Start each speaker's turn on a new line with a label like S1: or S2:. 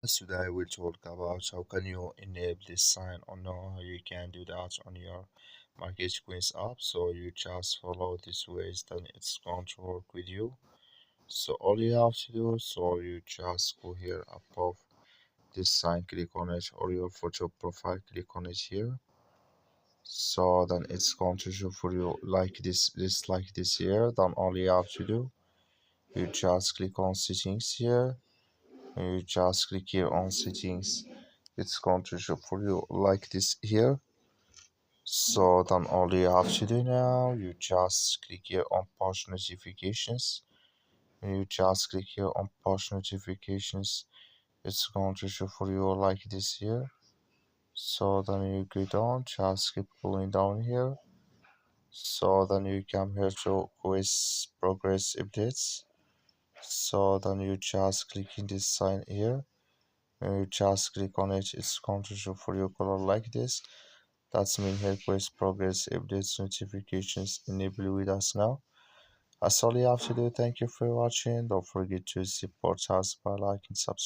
S1: Today we'll talk about how can you enable this sign or know how you can do that on your MarketCap app. So you just follow these ways, then it's going to work with you. So all you have to do, so you just go here above this sign, click on it, or your photo profile, click on it here. So then it's going to show for you like this like this here. Then all you have to do, you just click on settings here. You just click here on settings. It's going to show for you like this here. So then all you have to do now, you just click here on push notifications. You just click here on push notifications. It's going to show for you like this here. So then you go down, just keep pulling down here. So then you come here to quiz progress updates. So then you just click in this sign here. You just click on it, it's going to show for your color like this. That's mean here quiz progress updates notifications enable with us now. That's all you have to do. Thank you for watching. Don't forget to support us by liking, subscribe.